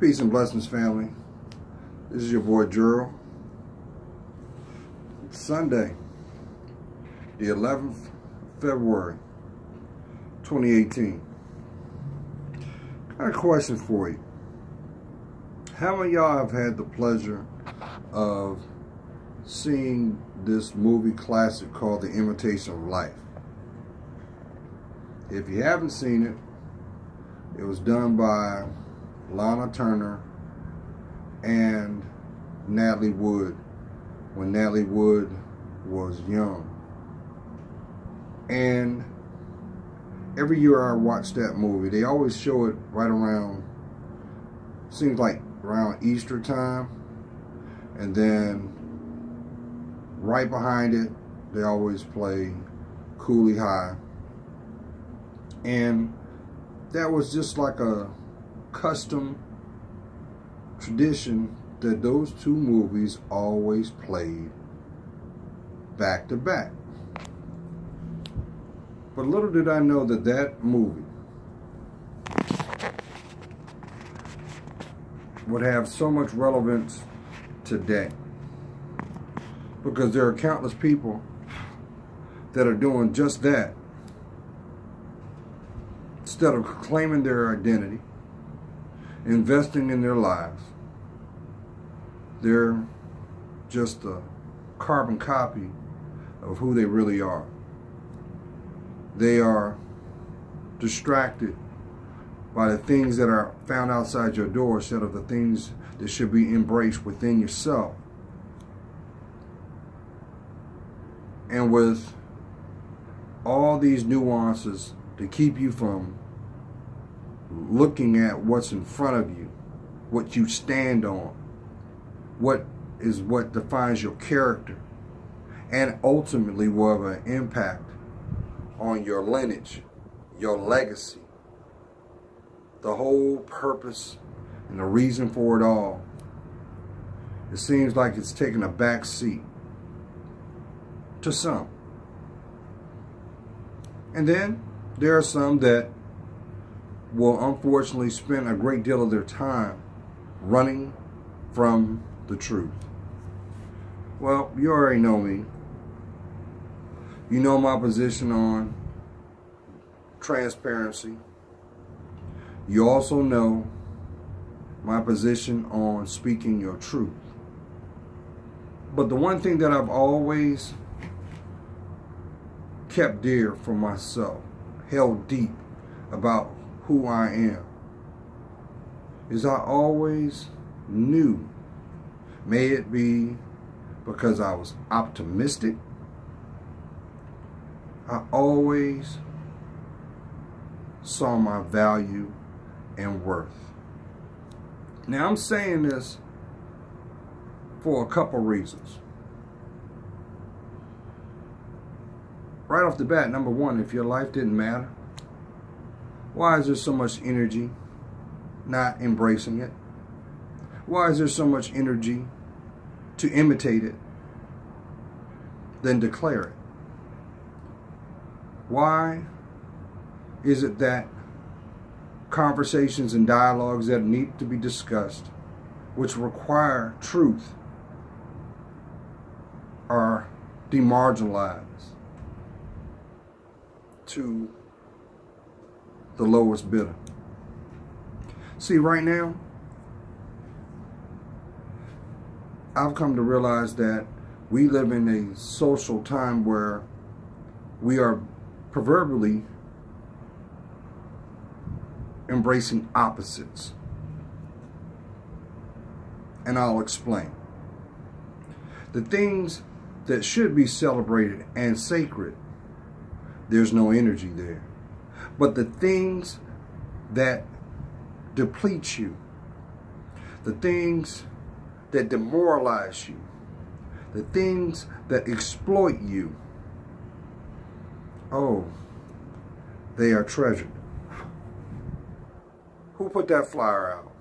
Peace and blessings, family. This is your boy Gerald. It's Sunday, the 11th of February, 2018. Got a question for you. How many of y'all have had the pleasure of seeing this movie classic called The Imitation of Life? If you haven't seen it, it was done by Lana Turner and Natalie Wood when Natalie Wood was young. And every year I watch that movie, they always show it right around, seems like around Easter time, and then right behind it they always play Cooley High. And that was just like a custom tradition that those two movies always played back to back. But little did I know that that movie would have so much relevance today, because there are countless people that are doing just that. Instead of claiming their identity, investing in their lives, they're just a carbon copy of who they really are. They are distracted by the things that are found outside your door instead of the things that should be embraced within yourself. And with all these nuances to keep you from looking at what's in front of you, what you stand on, what defines your character, and ultimately will have an impact on your lineage, your legacy. The whole purpose and the reason for it all, it seems like it's taking a back seat to some. And then there are some that will unfortunately spend a great deal of their time running from the truth. Well, you already know me. You know my position on transparency. You also know my position on speaking your truth. But the one thing that I've always kept dear for myself, held deep about who I am, is I always knew, may it be because I was optimistic, I always saw my value and worth. Now I'm saying this for a couple reasons. Right off the bat, number one, if your life didn't matter, why is there so much energy not embracing it? Why is there so much energy to imitate it than declare it? Why is it that conversations and dialogues that need to be discussed, which require truth, are demarginalized to the lowest bidder? See, right now, I've come to realize that we live in a social time where we are proverbially embracing opposites. And I'll explain. The things that should be celebrated and sacred, there's no energy there. But the things that deplete you, the things that demoralize you, the things that exploit you, oh, they are treasured. Who put that flyer out?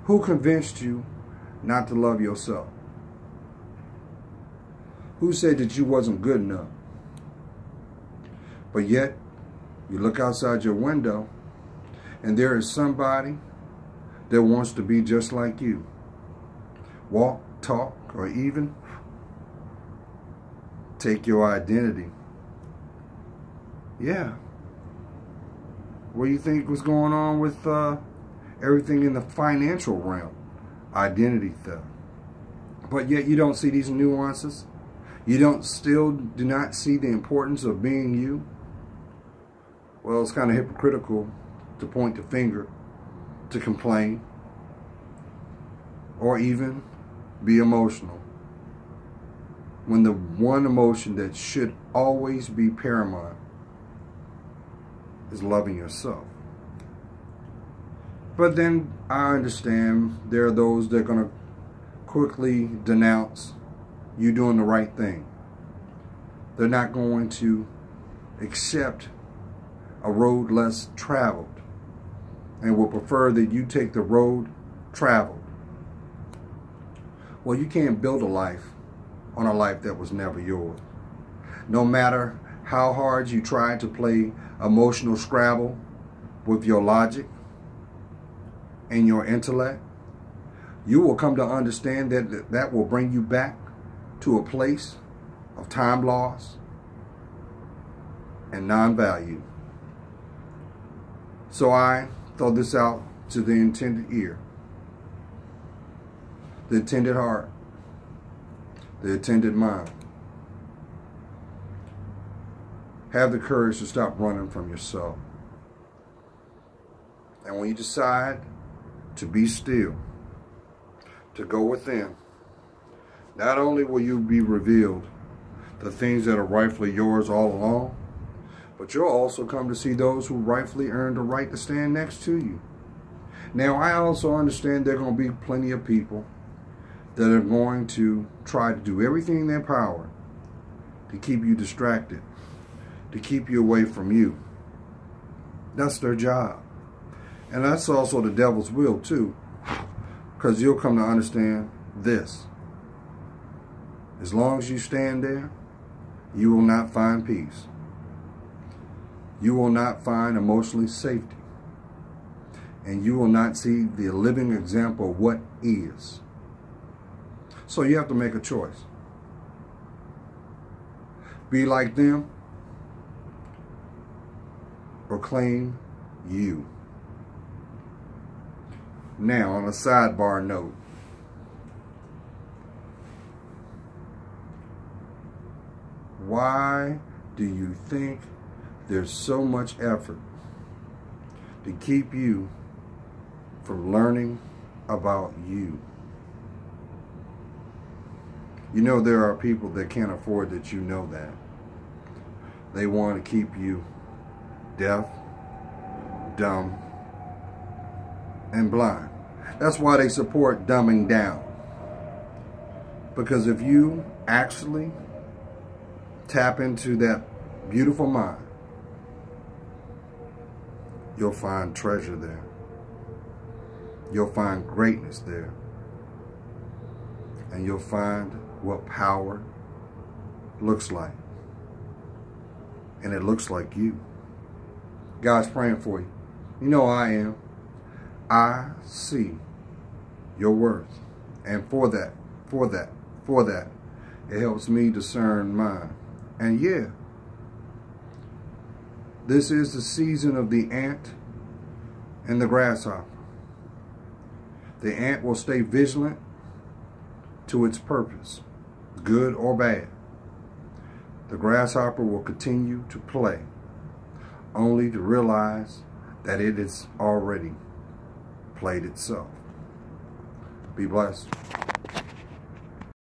Who convinced you not to love yourself? Who said that you wasn't good enough? But yet, you look outside your window and there is somebody that wants to be just like you. Walk, talk, or even take your identity. Yeah. What do you think was going on with everything in the financial realm? Identity theft. But yet you don't see these nuances. You do not see the importance of being you. Well, it's kind of hypocritical to point the finger, to complain, or even be emotional, when the one emotion that should always be paramount is loving yourself. But then I understand there are those that are going to quickly denounce you doing the right thing. They're not going to accept a road less traveled and will prefer that you take the road traveled. Well, you can't build a life on a life that was never yours. No matter how hard you try to play emotional Scrabble with your logic and your intellect, you will come to understand that that will bring you back to a place of time loss and non-value. So I throw this out to the intended ear, the intended heart, the intended mind. Have the courage to stop running from yourself. And when you decide to be still, to go within, not only will you be revealed the things that are rightfully yours all along, but you'll also come to see those who rightfully earned the right to stand next to you. Now, I also understand there are going to be plenty of people that are going to try to do everything in their power to keep you distracted, to keep you away from you. That's their job. And that's also the devil's will too, because you'll come to understand this. As long as you stand there, you will not find peace. You will not find emotional safety. And you will not see the living example of what is. So you have to make a choice. Be like them, or claim you. Now, on a sidebar note, why do you think there's so much effort to keep you from learning about you? You know, there are people that can't afford that you know that. They want to keep you deaf, dumb, and blind. That's why they support dumbing down. Because if you actually tap into that beautiful mind, you'll find treasure there. You'll find greatness there. And you'll find what power looks like. And it looks like you. God's praying for you. You know I am. I see your worth. And for that, it helps me discern mine. And yeah, this is the season of the ant and the grasshopper. The ant will stay vigilant to its purpose, good or bad. The grasshopper will continue to play, only to realize that it has already played itself. Be blessed.